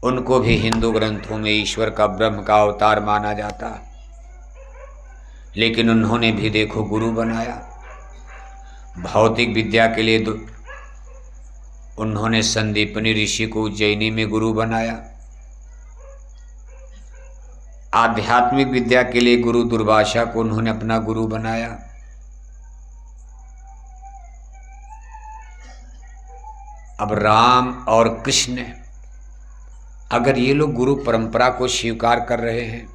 उनको भी हिंदू ग्रंथों में ईश्वर का ब्रह्म का अवतार माना जाता है, लेकिन उन्होंने भी देखो गुरु बनाया। भौतिक विद्या के लिए उन्होंने संदीपनी ऋषि को उज्जैनी में गुरु बनाया। आध्यात्मिक विद्या के लिए गुरु दुर्वासा को उन्होंने अपना गुरु बनाया। अब राम और कृष्ण, अगर ये लोग गुरु परंपरा को स्वीकार कर रहे हैं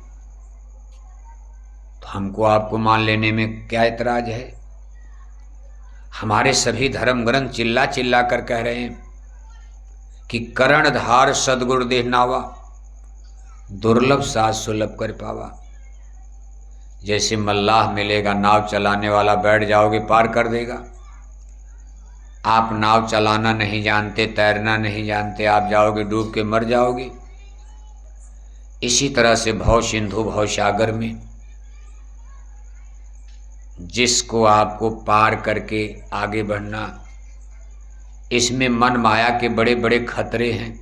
तो हमको आपको मान लेने में क्या ऐतराज है। हमारे सभी धर्म ग्रंथ चिल्ला चिल्ला कर कह रहे हैं कि कर्णधार सदगुरुदेव नावा, दुर्लभ साथ सुलभ कर पावा। जैसे मल्लाह मिलेगा, नाव चलाने वाला, बैठ जाओगे पार कर देगा। आप नाव चलाना नहीं जानते, तैरना नहीं जानते, आप जाओगे डूब के मर जाओगे। इसी तरह से भव सिंधु भव सागर में जिसको आपको पार करके आगे बढ़ना, इसमें मन माया के बड़े बड़े खतरे हैं।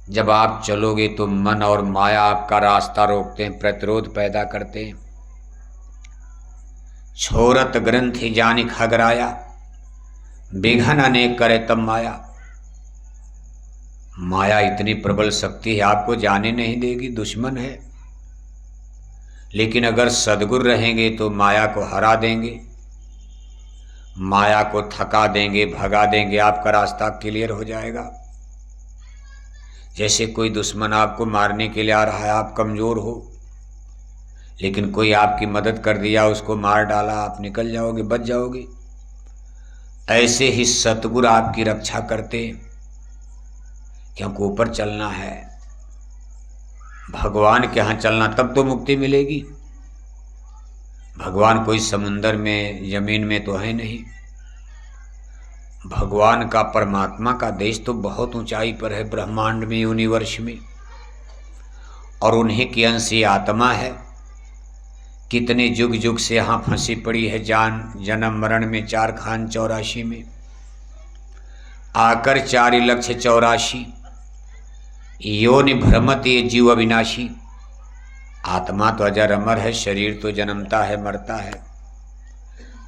जब आप चलोगे तो मन और माया आपका रास्ता रोकते हैं, प्रतिरोध पैदा करते हैं। छोरत ग्रंथि जानि खगराया, विघन अनेक करे तब माया। माया इतनी प्रबल शक्ति है, आपको जाने नहीं देगी, दुश्मन है। लेकिन अगर सद्गुरु रहेंगे तो माया को हरा देंगे, माया को थका देंगे, भगा देंगे, आपका रास्ता क्लियर हो जाएगा। जैसे कोई दुश्मन आपको मारने के लिए आ रहा है, आप कमज़ोर हो, लेकिन कोई आपकी मदद कर दिया, उसको मार डाला, आप निकल जाओगे, बच जाओगे। ऐसे ही सतगुरु आपकी रक्षा करते, क्योंकि ऊपर चलना है, भगवान के यहाँ चलना, तब तो मुक्ति मिलेगी। भगवान कोई समुंदर में, जमीन में तो है नहीं। भगवान का, परमात्मा का देश तो बहुत ऊंचाई पर है, ब्रह्मांड में, यूनिवर्स में, और उन्हीं की अंश आत्मा है। कितने युग युग से यहाँ फंसी पड़ी है, जान जन्म मरण में, 4 खान 84 में आकर 4 लक्ष्य 84 योनि भ्रमत ये जीव अविनाशी। आत्मा तो अजर अमर है, शरीर तो जन्मता है, मरता है।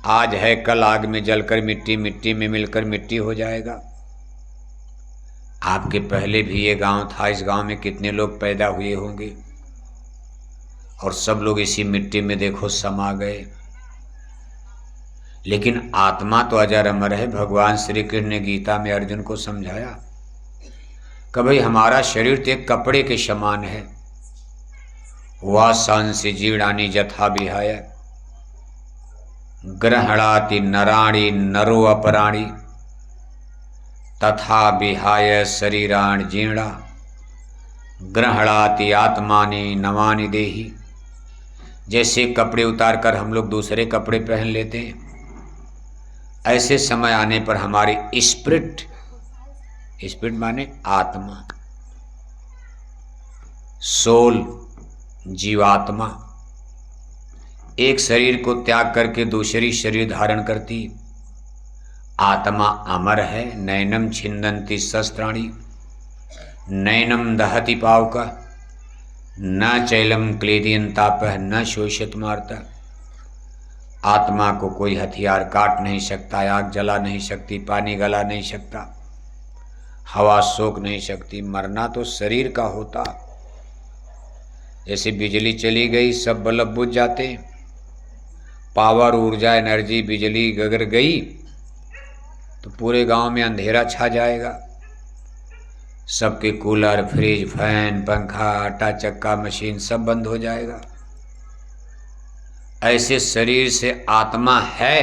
आज है, कल आग में जलकर मिट्टी, मिट्टी में मिलकर मिट्टी हो जाएगा। आपके पहले भी ये गांव था, इस गांव में कितने लोग पैदा हुए होंगे, और सब लोग इसी मिट्टी में देखो समा गए। लेकिन आत्मा तो अजर अमर है। भगवान श्री कृष्ण ने गीता में अर्जुन को समझाया कि भाई हमारा शरीर तो एक कपड़े के समान है, वह सांसी जीर्णानि जथा विहाय, ग्रहणाति नराणि नरो अपराणि, तथा विहाय शरीराण जीर्णा, ग्रहणाति आत्मानि नवानि देहि। जैसे कपड़े उतार कर हम लोग दूसरे कपड़े पहन लेते हैं, ऐसे समय आने पर हमारी स्पिरिट, स्पिरिट माने आत्मा, सोल, जीवात्मा, एक शरीर को त्याग करके दूसरी शरीर धारण करती। आत्मा अमर है। नैनम छिन्दन्ति शस्त्राणि, नैनम दहति पावक, न चैलम क्लेदयन्तापः, न शोषित मार्ता। आत्मा को कोई हथियार काट नहीं सकता, आग जला नहीं सकती, पानी गला नहीं सकता, हवा सोख नहीं सकती। मरना तो शरीर का होता। जैसे बिजली चली गई, सब बल्ब बुझ जाते, पावर, ऊर्जा, एनर्जी, बिजली अगर गई तो पूरे गांव में अंधेरा छा जाएगा। सबके कूलर, फ्रिज, फैन, पंखा, आटा चक्का, मशीन सब बंद हो जाएगा। ऐसे शरीर से आत्मा है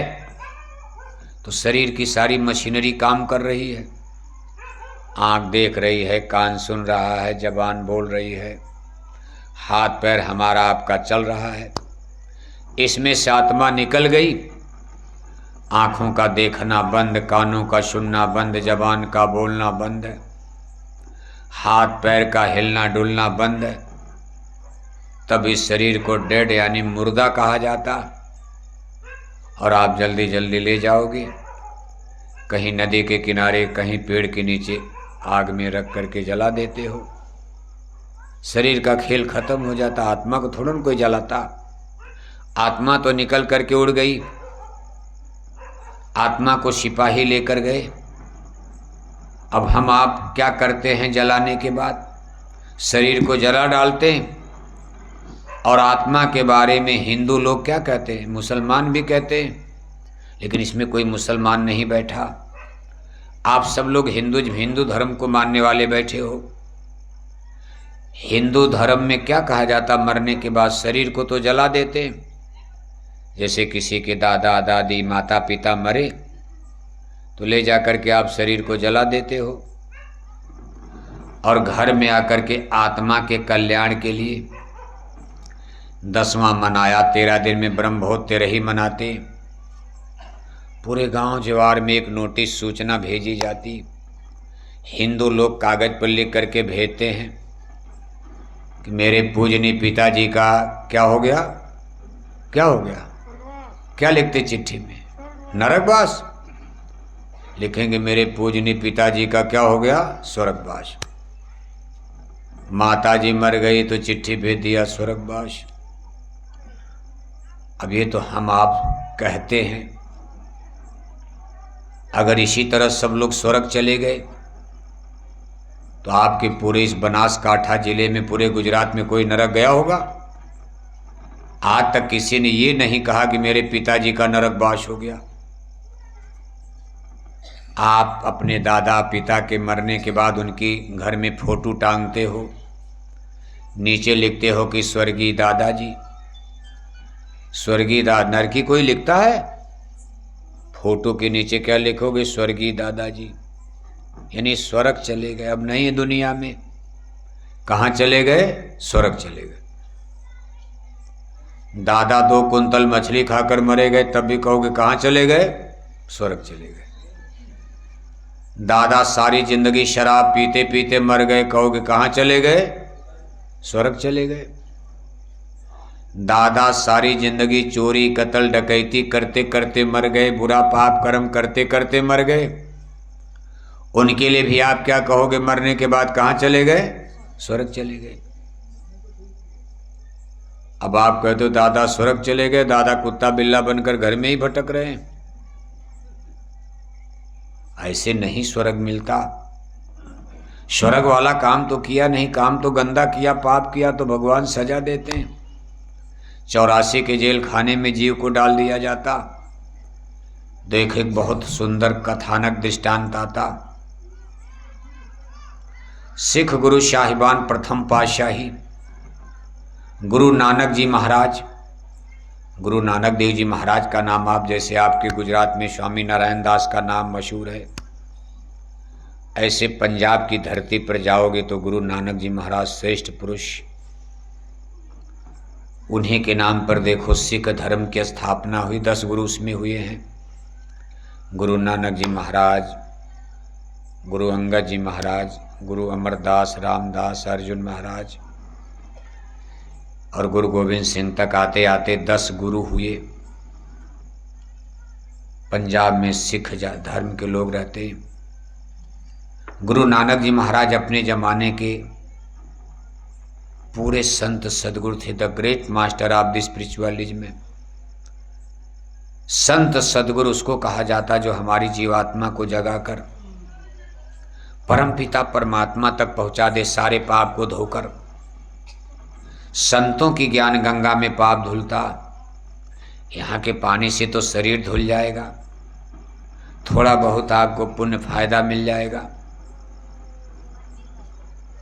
तो शरीर की सारी मशीनरी काम कर रही है। आँख देख रही है, कान सुन रहा है, जबान बोल रही है, हाथ पैर हमारा आपका चल रहा है। इसमें से आत्मा निकल गई, आँखों का देखना बंद, कानों का सुनना बंद, जबान का बोलना बंद है, हाथ पैर का हिलना डुलना बंद है। तब इस शरीर को डेड यानी मुर्दा कहा जाता, और आप जल्दी जल्दी ले जाओगे कहीं नदी के किनारे, कहीं पेड़ के नीचे आग में रख करके जला देते हो। शरीर का खेल खत्म हो जाता, आत्मा को थोड़ा कोई जलाता। आत्मा तो निकल करके उड़ गई, आत्मा को सिपाही लेकर गए। अब हम आप क्या करते हैं? जलाने के बाद शरीर को जला डालते हैं। और आत्मा के बारे में हिंदू लोग क्या कहते हैं, मुसलमान भी कहते हैं, लेकिन इसमें कोई मुसलमान नहीं बैठा। आप सब लोग हिंदू धर्म को मानने वाले बैठे हो। हिंदू धर्म में क्या कहा जाता, मरने के बाद शरीर को तो जला देते। जैसे किसी के दादा दादी माता पिता मरे तो ले जाकर के आप शरीर को जला देते हो, और घर में आकर के आत्मा के कल्याण के लिए 10वां मनाया, 13 दिन में ब्रह्मभोज 13 ही मनाते। पूरे गांव जवार में एक नोटिस सूचना भेजी जाती। हिंदू लोग कागज पर लिख करके भेजते हैं कि मेरे पूजनीय पिताजी का क्या हो गया, क्या हो गया, क्या लिखते चिट्ठी में? नरकवास। लिखेंगे मेरे पूजनीय पिताजी का क्या हो गया, स्वर्गवास। माताजी मर गई तो चिट्ठी भेज दिया स्वर्गवास। अब ये तो हम आप कहते हैं। अगर इसी तरह सब लोग स्वर्ग चले गए तो आपके पूरे इस बनासकांठा जिले में, पूरे गुजरात में कोई नरक गया होगा? आज तक किसी ने ये नहीं कहा कि मेरे पिताजी का नरकवास हो गया। आप अपने दादा पिता के मरने के बाद उनकी घर में फोटो टांगते हो, नीचे लिखते हो कि स्वर्गीय दादाजी। स्वर्गीय नरकी कोई लिखता है? फोटो के नीचे क्या लिखोगे, स्वर्गीय दादाजी। यानी स्वर्ग चले गए, अब नहीं है दुनिया में। कहाँ चले गए? स्वर्ग चले गए। दादा 2 कुंतल मछली खाकर मरे गए, तब भी कहोगे कहाँ चले गए? स्वर्ग चले गए। दादा सारी जिंदगी शराब पीते पीते मर गए, कहोगे कहाँ चले गए? स्वर्ग चले गए। दादा सारी जिंदगी चोरी कत्ल डकैती करते करते मर गए, बुरा पाप कर्म करते करते मर गए, उनके लिए भी आप क्या कहोगे? मरने के बाद कहाँ चले गए? स्वर्ग चले गए। अब आप कहते हो दादा स्वर्ग चले गए, दादा कुत्ता बिल्ला बनकर घर में ही भटक रहे हैं। ऐसे नहीं स्वर्ग मिलता। स्वर्ग वाला काम तो किया नहीं, काम तो गंदा किया, पाप किया तो भगवान सजा देते हैं। 84 के जेल खाने में जीव को डाल दिया जाता। देख, एक बहुत सुंदर कथानक दृष्टांत आता। सिख गुरु साहिबान प्रथम पातशाही गुरु नानक जी महाराज, गुरु नानक देव जी महाराज का नाम आप जैसे आपके गुजरात में स्वामी नारायण दास का नाम मशहूर है, ऐसे पंजाब की धरती पर जाओगे तो गुरु नानक जी महाराज श्रेष्ठ पुरुष। उन्हीं के नाम पर देखो सिख धर्म की स्थापना हुई। 10 गुरु उसमें हुए हैं। गुरु नानक जी महाराज, गुरु अंगद जी महाराज, गुरु अमरदास, रामदास, अर्जुन महाराज और गुरु गोविंद सिंह तक आते आते 10 गुरु हुए। पंजाब में सिख धर्म के लोग रहते हैं। गुरु नानक जी महाराज अपने जमाने के पूरे संत सदगुरु थे, the great master of the spiritualism. संत सदगुरु उसको कहा जाता जो हमारी जीवात्मा को जगाकर परमपिता परमात्मा तक पहुंचा दे, सारे पाप को धोकर। संतों की ज्ञान गंगा में पाप धुलता। यहाँ के पानी से तो शरीर धुल जाएगा, थोड़ा बहुत आपको पुण्य फायदा मिल जाएगा,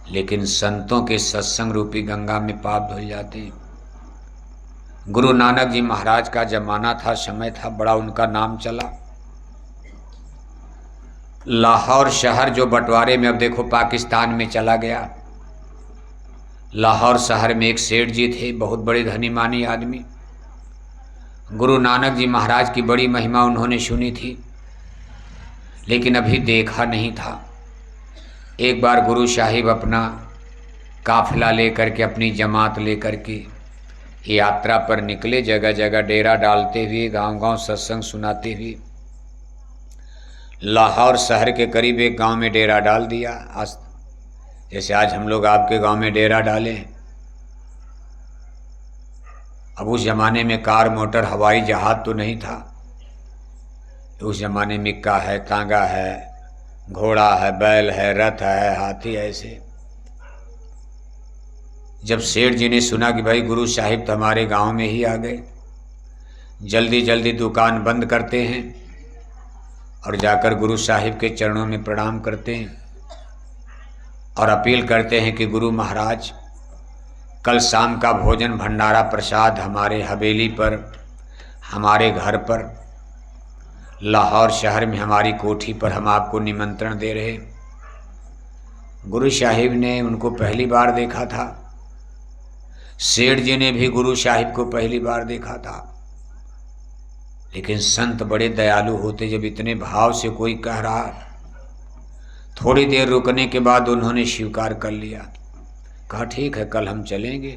लेकिन संतों के सत्संग रूपी गंगा में पाप धुल जाते हैं। गुरु नानक जी महाराज का जमाना था, समय था, बड़ा उनका नाम चला। लाहौर शहर जो बंटवारे में अब देखो पाकिस्तान में चला गया। लाहौर शहर में एक सेठ जी थे, बहुत बड़े धनी मानी आदमी। गुरु नानक जी महाराज की बड़ी महिमा उन्होंने सुनी थी, लेकिन अभी देखा नहीं था। एक बार गुरु साहिब अपना काफिला लेकर के, अपनी जमात लेकर के यात्रा पर निकले, जगह जगह डेरा डालते हुए, गांव गांव सत्संग सुनाते हुए। लाहौर शहर के करीब एक गांव में डेरा डाल दिया। आज जैसे आज हम लोग आपके गांव में डेरा डालें। अब उस ज़माने में कार मोटर हवाई जहाज़ तो नहीं था। उस ज़माने में इक्का है, तांगा है, घोड़ा है, बैल है, रथ है, हाथी है। ऐसे जब सेठ जी ने सुना कि भाई गुरु साहिब तो हमारे गांव में ही आ गए, जल्दी जल्दी दुकान बंद करते हैं और जाकर गुरु साहिब के चरणों में प्रणाम करते हैं और अपील करते हैं कि गुरु महाराज, कल शाम का भोजन भंडारा प्रसाद हमारे हवेली पर, हमारे घर पर, लाहौर शहर में हमारी कोठी पर हम आपको निमंत्रण दे रहे। गुरु साहिब ने उनको पहली बार देखा था, सेठ जी ने भी गुरु साहिब को पहली बार देखा था। लेकिन संत बड़े दयालु होते, जब इतने भाव से कोई कह रहा, थोड़ी देर रुकने के बाद उन्होंने स्वीकार कर लिया। कहा ठीक है, कल हम चलेंगे,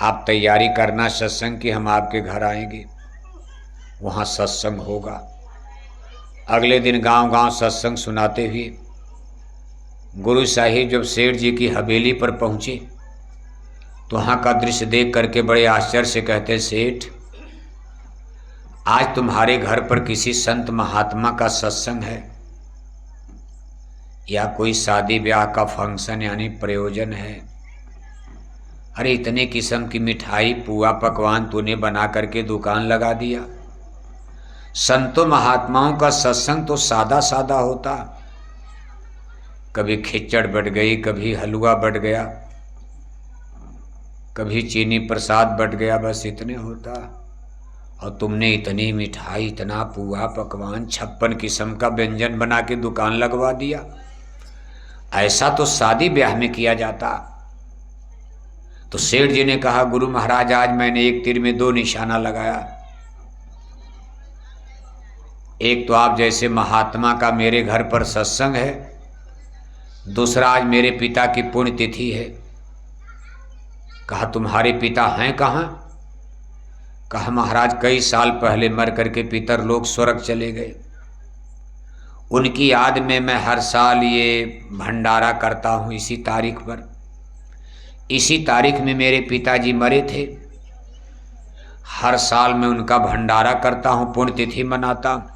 आप तैयारी करना सत्संग की, हम आपके घर आएंगे, वहाँ सत्संग होगा। अगले दिन गांव गांव सत्संग सुनाते हुए गुरु साहिब जब सेठ जी की हवेली पर पहुँचे तो वहाँ का दृश्य देख करके बड़े आश्चर्य से कहते, सेठ आज तुम्हारे घर पर किसी संत महात्मा का सत्संग है या कोई शादी ब्याह का फंक्शन यानी प्रयोजन है? अरे इतने किस्म की मिठाई पुआ पकवान तूने बना करके दुकान लगा दिया। संतों महात्माओं का सत्संग तो सादा सादा होता, कभी खिचड़ बढ़ गई, कभी हलवा बढ़ गया, कभी चीनी प्रसाद बढ़ गया, बस इतने होता। और तुमने इतनी मिठाई, इतना पुआ पकवान, 56 किस्म का व्यंजन बना के दुकान लगवा दिया। ऐसा तो शादी ब्याह में किया जाता। तो सेठ जी ने कहा, गुरु महाराज आज मैंने एक तीर में 2 निशाना लगाया। एक तो आप जैसे महात्मा का मेरे घर पर सत्संग है, दूसरा आज मेरे पिता की पुण्यतिथि है। कहा तुम्हारे पिता हैं कहाँ? कहा महाराज कई साल पहले मर करके पितर लोग स्वर्ग चले गए, उनकी याद में मैं हर साल ये भंडारा करता हूँ इसी तारीख पर। इसी तारीख में मेरे पिताजी मरे थे, हर साल मैं उनका भंडारा करता हूँ, पुण्यतिथि मनाता हूँ।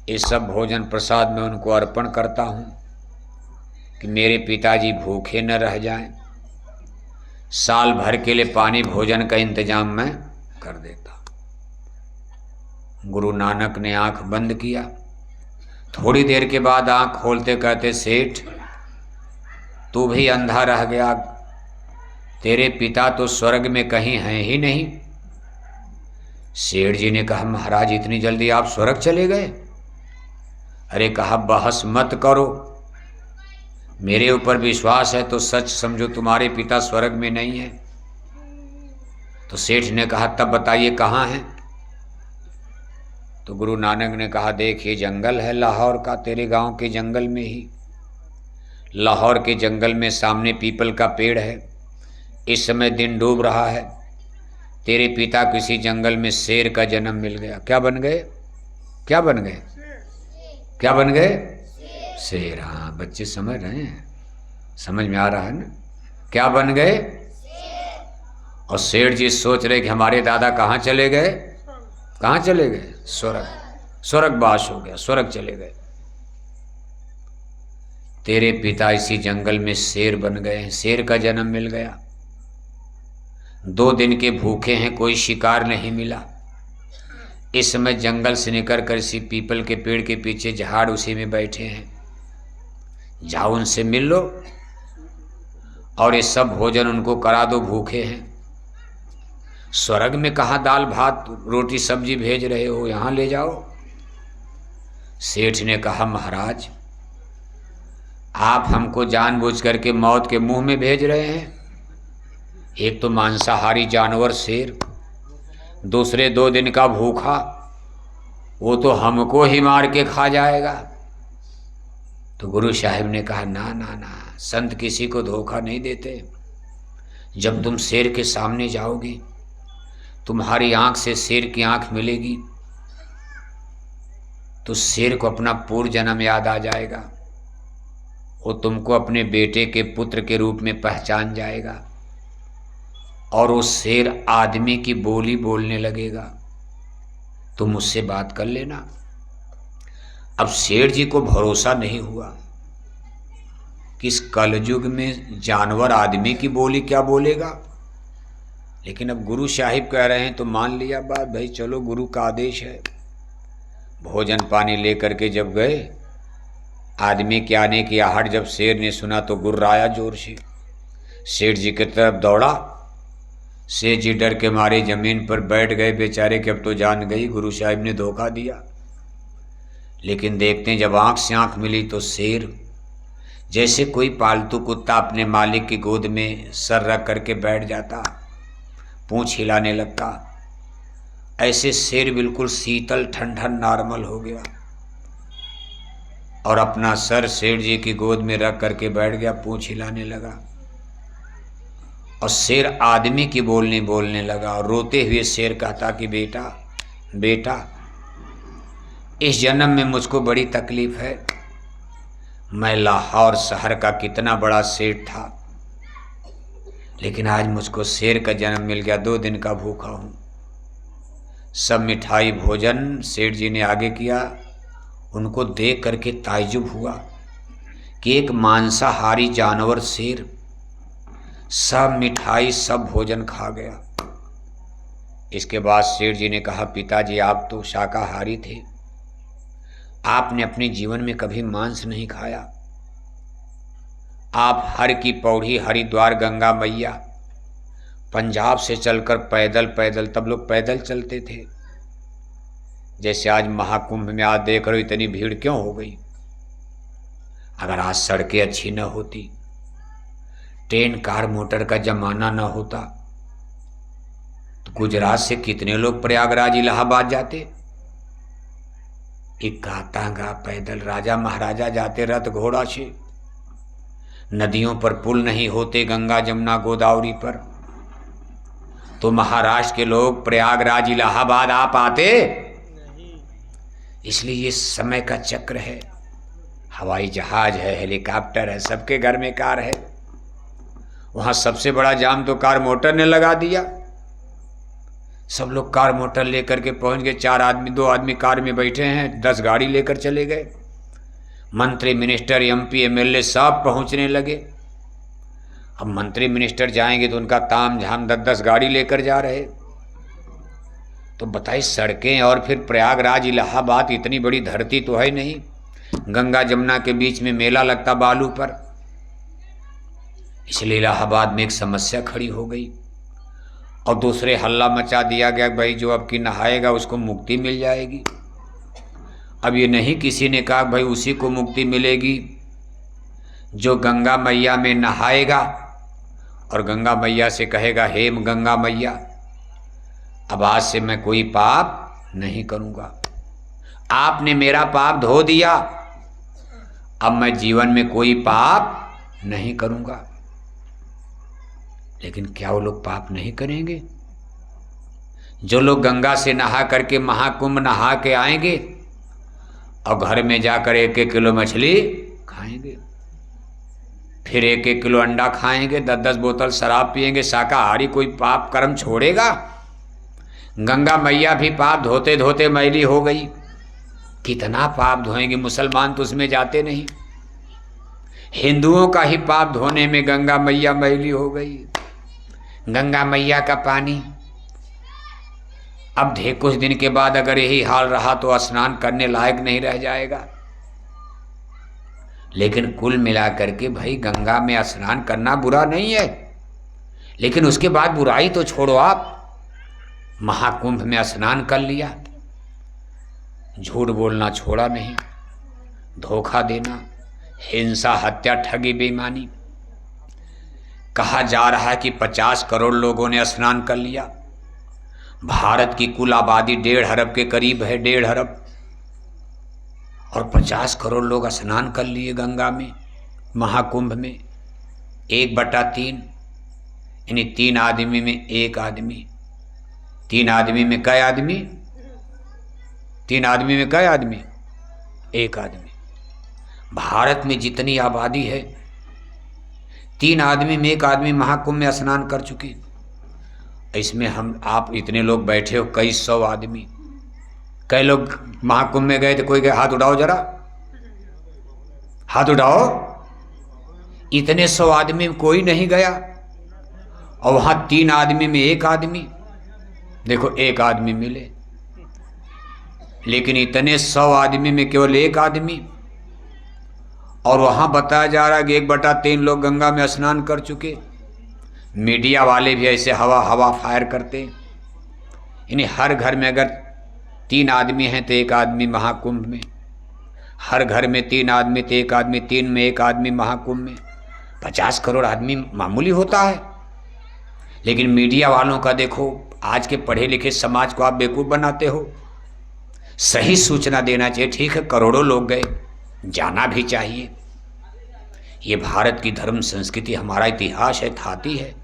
ये सब भोजन प्रसाद मैं उनको अर्पण करता हूँ कि मेरे पिताजी भूखे न रह जाएं। साल भर के लिए पानी भोजन का इंतजाम मैं कर देता। गुरु नानक ने आंख बंद किया, थोड़ी देर के बाद आंख खोलते कहते, सेठ तू भी अंधा रह गया, तेरे पिता तो स्वर्ग में कहीं हैं ही नहीं। सेठ जी ने कहा महाराज इतनी जल्दी आप स्वर्ग चले गए? अरे कहा बहस मत करो, मेरे ऊपर विश्वास है तो सच समझो तुम्हारे पिता स्वर्ग में नहीं है। तो सेठ ने कहा तब बताइए कहाँ हैं? तो गुरु नानक ने कहा देख ये जंगल है लाहौर का, तेरे गांव के जंगल में ही, लाहौर के जंगल में सामने पीपल का पेड़ है। इस समय दिन डूब रहा है, तेरे पिता किसी जंगल में शेर का जन्म मिल गया। क्या बन गए? क्या बन गए? क्या बन गए? शेर। हाँ बच्चे समझ रहे हैं, समझ में आ रहा है ना? क्या बन गए? और सेठ जी सोच रहे कि हमारे दादा कहाँ चले गए? कहाँ चले गए? स्वर्ग। स्वर्गवास हो गया, स्वर्ग चले गए। तेरे पिता इसी जंगल में शेर बन गए हैं, शेर का जन्म मिल गया। 2 दिन के भूखे हैं, कोई शिकार नहीं मिला। इस समय जंगल से निकल कर इसी पीपल के पेड़ के पीछे झाड़ उसी में बैठे हैं, जाओ उनसे मिल लो और ये सब भोजन उनको करा दो, भूखे हैं। स्वर्ग में कहाँ दाल भात रोटी सब्जी भेज रहे हो, यहाँ ले जाओ। सेठ ने कहा महाराज आप हमको जानबूझ करके मौत के मुंह में भेज रहे हैं। एक तो मांसाहारी जानवर शेर, दूसरे 2 दिन का भूखा, वो तो हमको ही मार के खा जाएगा। तो गुरु साहिब ने कहा ना ना ना, संत किसी को धोखा नहीं देते। जब तुम शेर के सामने जाओगी, तुम्हारी आंख से शेर की आंख मिलेगी, तो शेर को अपना पूर्व जन्म याद आ जाएगा। वो तुमको अपने बेटे के पुत्र के रूप में पहचान जाएगा और वो शेर आदमी की बोली बोलने लगेगा। तुम मुझसे बात कर लेना। अब शेर जी को भरोसा नहीं हुआ कि इस कलयुग में जानवर आदमी की बोली क्या बोलेगा, लेकिन अब गुरु साहिब कह रहे हैं तो मान लिया बात, भाई चलो गुरु का आदेश है। भोजन पानी लेकर के जब गए, आदमी के आने की आहट जब शेर ने सुना तो गुर्राया जोर से, सेठ जी की तरफ दौड़ा। सेठ जी डर के मारे जमीन पर बैठ गए बेचारे कि अब तो जान गई, गुरु साहिब ने धोखा दिया। लेकिन देखते हैं जब आंख से आंख मिली तो शेर जैसे कोई पालतू कुत्ता अपने मालिक की गोद में सर रख करके बैठ जाता, पूंछ हिलाने लगता, ऐसे शेर बिल्कुल शीतल ठंडा नॉर्मल हो गया और अपना सर सेठ जी की गोद में रख करके बैठ गया, पूंछ हिलाने लगा। और शेर आदमी की बोलनी बोलने लगा और रोते हुए शेर कहता कि बेटा बेटा, इस जन्म में मुझको बड़ी तकलीफ है। मैं लाहौर शहर का कितना बड़ा सेठ था, लेकिन आज मुझको शेर का जन्म मिल गया। 2 दिन का भूखा हूँ। सब मिठाई भोजन सेठ जी ने आगे किया। उनको देख करके ताज्जुब हुआ कि एक मांसाहारी जानवर शेर सब मिठाई सब भोजन खा गया। इसके बाद सेठ जी ने कहा, पिताजी आप तो शाकाहारी थे, आपने अपने जीवन में कभी मांस नहीं खाया। आप हर की पौड़ी हरिद्वार गंगा मैया पंजाब से चलकर पैदल पैदल, तब लोग पैदल चलते थे, जैसे आज महाकुंभ में आज देख रहे हो इतनी भीड़ क्यों हो गई। अगर आज सड़कें अच्छी न होती, ट्रेन कार मोटर का जमाना न होता, तो गुजरात से कितने लोग प्रयागराज इलाहाबाद जाते। एक गातांगा पैदल राजा महाराजा जाते रथ घोड़ा से। नदियों पर पुल नहीं होते, गंगा जमुना गोदावरी पर, तो महाराष्ट्र के लोग प्रयागराज इलाहाबाद आ पाते। इसलिए ये समय का चक्र है। हवाई जहाज है, हेलीकॉप्टर है, सबके घर में कार है। वहां सबसे बड़ा जाम तो कार मोटर ने लगा दिया। सब लोग कार मोटर लेकर के पहुंच गए। 4 आदमी 2 आदमी कार में बैठे हैं, 10 गाड़ी लेकर चले गए। मंत्री मिनिस्टर एमपी एमएलए सब पहुंचने लगे। अब मंत्री मिनिस्टर जाएंगे तो उनका ताम झाम 10-10 गाड़ी लेकर जा रहे। तो बताइए सड़कें और फिर प्रयागराज इलाहाबाद इतनी बड़ी धरती तो है नहीं। गंगा जमुना के बीच में मेला लगता बालू पर। इसलिए इलाहाबाद में एक समस्या खड़ी हो गई और दूसरे हल्ला मचा दिया गया, भाई जो अब की नहाएगा उसको मुक्ति मिल जाएगी। अब ये नहीं किसी ने कहा भाई उसी को मुक्ति मिलेगी जो गंगा मैया में नहाएगा और गंगा मैया से कहेगा, हे गंगा मैया, अब आज से मैं कोई पाप नहीं करूँगा, आपने मेरा पाप धो दिया, अब मैं जीवन में कोई पाप नहीं करूँगा। लेकिन क्या वो लोग पाप नहीं करेंगे? जो लोग गंगा से नहा करके महाकुंभ नहा के आएंगे और घर में जाकर 1-1 किलो मछली खाएंगे, फिर 1-1 किलो अंडा खाएंगे, 10-10 बोतल शराब पिएंगे, शाकाहारी कोई पाप कर्म छोड़ेगा? गंगा मैया भी पाप धोते धोते मैली हो गई। कितना पाप धोएंगे? मुसलमान तो उसमें जाते नहीं। हिंदुओं का ही पाप धोने में गंगा मैया मैली हो गई। गंगा मैया का पानी अब कुछ दिन के बाद अगर यही हाल रहा तो स्नान करने लायक नहीं रह जाएगा। लेकिन कुल मिलाकर के भाई गंगा में स्नान करना बुरा नहीं है, लेकिन उसके बाद बुराई तो छोड़ो। आप महाकुंभ में स्नान कर लिया, झूठ बोलना छोड़ा नहीं, धोखा देना, हिंसा, हत्या, ठगी, बेईमानी। कहा जा रहा है कि 50 करोड़ लोगों ने स्नान कर लिया। भारत की कुल आबादी 1.5 अरब के करीब है, 1.5 अरब, और 50 करोड़ लोग स्नान कर लिए गंगा में महाकुंभ में। 1/3 यानी 3 आदमी में 1 आदमी। 3 आदमी में कई आदमी? 3 आदमी में कई आदमी? एक आदमी। भारत में जितनी आबादी है, 3 आदमी में 1 आदमी महाकुंभ में स्नान कर चुके। इसमें हम आप इतने लोग बैठे हो, कई 100 आदमी, कई लोग महाकुंभ में गए थे? कोई गए? हाथ उठाओ जरा, हाथ उठाओ। इतने 100 आदमी में कोई नहीं गया, और वहां 3 आदमी में 1 आदमी। देखो 1 आदमी मिले, लेकिन इतने 100 आदमी में केवल 1 आदमी। और वहां बताया जा रहा है कि 1/3 लोग गंगा में स्नान कर चुके। मीडिया वाले भी ऐसे हवा फायर करते। यानी हर घर में अगर 3 आदमी हैं तो 1 आदमी महाकुंभ में, हर घर में 3 आदमी तो 1 आदमी, 3 में 1 आदमी महाकुंभ में। 50 करोड़ आदमी मामूली होता है। लेकिन मीडिया वालों का देखो, आज के पढ़े लिखे समाज को आप बेवकूफ़ बनाते हो। सही सूचना देना चाहिए। ठीक है, करोड़ों लोग गए, जाना भी चाहिए। ये भारत की धर्म संस्कृति, हमारा इतिहास है, थाती है।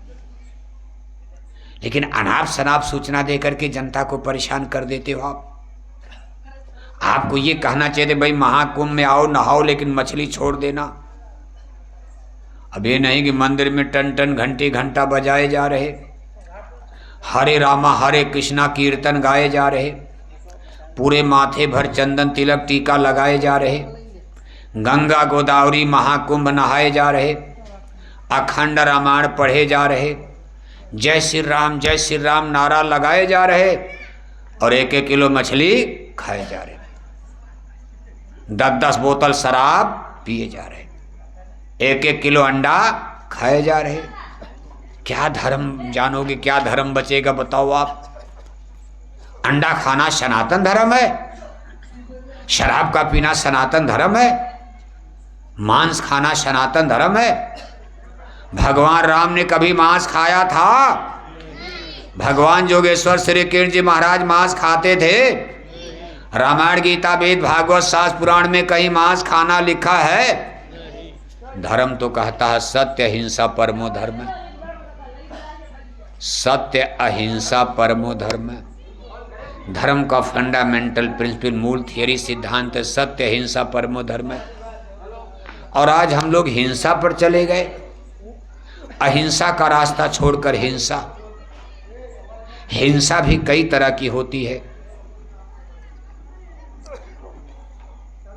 लेकिन अनाप शनाप सूचना देकर के जनता को परेशान कर देते हो आप। आपको ये कहना चाहिए भाई महाकुंभ में आओ, नहाओ, लेकिन मछली छोड़ देना। अब ये नहीं कि मंदिर में टन टन घंटा बजाए जा रहे, हरे रामा हरे कृष्णा कीर्तन गाए जा रहे, पूरे माथे भर चंदन तिलक टीका लगाए जा रहे, गंगा गोदावरी महाकुंभ नहाए जा रहे, अखंड रामायण पढ़े जा रहे, जय श्री राम नारा लगाए जा रहे, और 1-1 किलो मछली खाए जा रहे, 10-10 बोतल शराब पिए जा रहे, 1-1 किलो अंडा खाए जा रहे। क्या धर्म जानोगे? क्या धर्म बचेगा बताओ आप? अंडा खाना सनातन धर्म है? शराब का पीना सनातन धर्म है? मांस खाना सनातन धर्म है? भगवान राम ने कभी मांस खाया था? भगवान जोगेश्वर श्री कृष्ण जी महाराज मांस खाते थे? रामायण गीता वेद भागवत शास्त्र पुराण में कहीं मांस खाना लिखा है? धर्म तो कहता है सत्य अहिंसा परमो धर्म। सत्य अहिंसा परमो धर्म। धर्म का फंडामेंटल प्रिंसिपल, मूल थियरी, सिद्धांत सत्य अहिंसा परमो धर्म है। और आज हम लोग हिंसा पर चले गए, अहिंसा का रास्ता छोड़कर हिंसा। हिंसा भी कई तरह की होती है।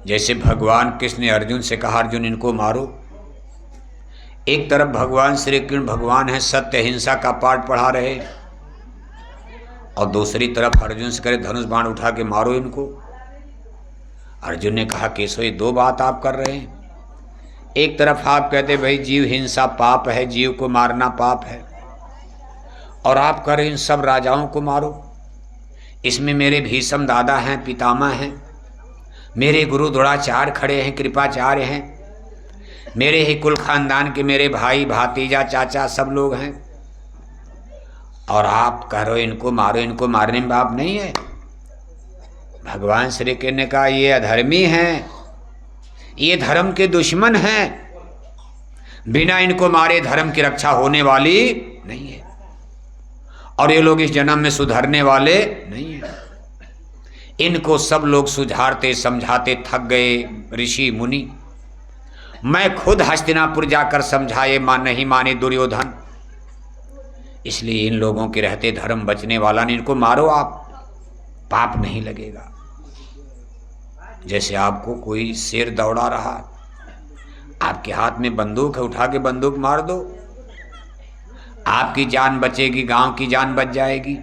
जैसे भगवान कृष्ण ने अर्जुन से कहा, अर्जुन इनको मारो। एक तरफ भगवान श्री कृष्ण भगवान है, सत्य अहिंसा का पाठ पढ़ा रहे, और दूसरी तरफ अर्जुन से करे धनुष बाण उठा के मारो इनको। अर्जुन ने कहा केशव ये 2 बात आप कर रहे हैं। एक तरफ आप कहते भाई जीव हिंसा पाप है, जीव को मारना पाप है, और आप कह रहे इन सब राजाओं को मारो। इसमें मेरे भीष्म दादा हैं, पितामह हैं, मेरे गुरु द्रोणाचार्य खड़े हैं, कृपाचार्य हैं, मेरे ही कुल खानदान के मेरे भाई भातीजा चाचा सब लोग हैं, और आप कह रहे हो इनको मारो। इनको मारने में पाप नहीं है? भगवान श्री कृष्ण ने कहा ये अधर्मी हैं, ये धर्म के दुश्मन हैं, बिना इनको मारे धर्म की रक्षा होने वाली नहीं है, और ये लोग इस जन्म में सुधरने वाले नहीं है। इनको सब लोग सुधारते समझाते थक गए ऋषि मुनि। मैं खुद हस्तिनापुर जाकर समझाए, नहीं माने दुर्योधन। इसलिए इन लोगों के रहते धर्म बचने वाला नहीं। इनको मारो आप, पाप नहीं लगेगा। जैसे आपको कोई शेर दौड़ा रहा, आपके हाथ में बंदूक है, उठा के बंदूक मार दो, आपकी जान बचेगी, गांव की जान बच जाएगी।